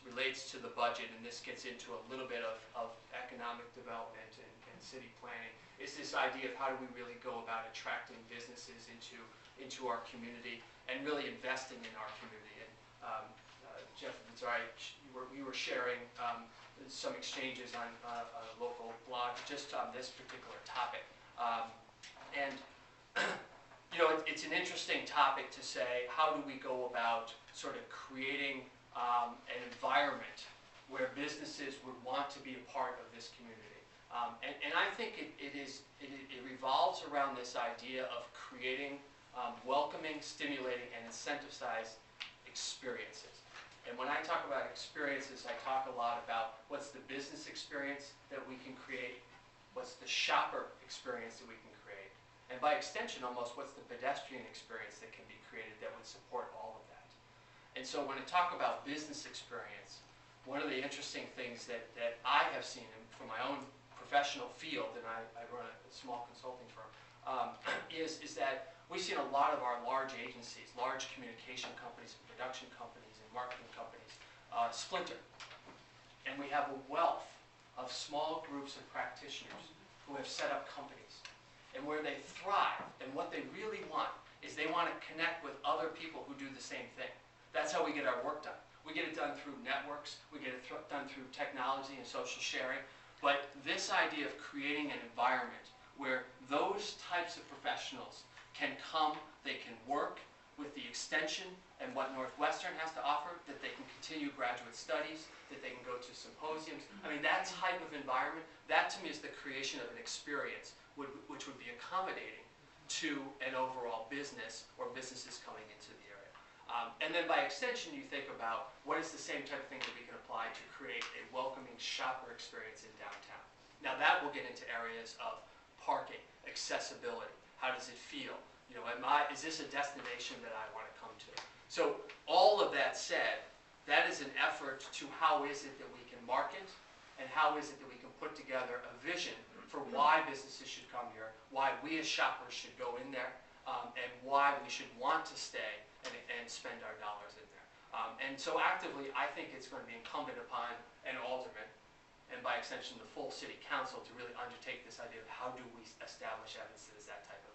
relates to the budget, and this gets into a little bit of economic development and city planning, is this idea of how do we really go about attracting businesses into our community and really investing in our community. And Jeff, if it's all right, we were sharing some exchanges on a local blog just on this particular topic. And you know, it's an interesting topic to say, how do we go about sort of creating an environment where businesses would want to be a part of this community. And I think it revolves around this idea of creating welcoming, stimulating, and incentivized experiences. And when I talk about experiences, I talk a lot about what's the business experience that we can create, what's the shopper experience that we can create, and by extension almost what's the pedestrian experience that can be created that would support all of that. And so when I talk about business experience, one of the interesting things that I have seen from my own professional field, and I run a small consulting firm, is that we've seen a lot of our large agencies, large communication companies, and production companies, and marketing companies splinter. And we have a wealth of small groups of practitioners who have set up companies. And where they thrive, and what they really want, is they want to connect with other people who do the same thing. That's how we get our work done. We get it done through networks, we get it done through technology and social sharing, but this idea of creating an environment where those types of professionals can come, they can work with the extension and what Northwestern has to offer, that they can continue graduate studies, that they can go to symposiums. I mean, that type of environment, that to me is the creation of an experience which would be accommodating to an overall business or businesses coming into the area. And then by extension, you think about what is the same type of thing that we can apply to create a welcoming shopper experience in downtown. Now that will get into areas of parking, accessibility, how does it feel? You know, is this a destination that I want to come to? So all of that said, that is an effort to how is it that we can market and how is it that we can put together a vision for why businesses should come here, why we as shoppers should go in there, and why we should want to stay and spend our dollars in there. And so actively, I think it's going to be incumbent upon an alderman, and by extension the full city council, to really undertake this idea of how do we establish evidence that is that type of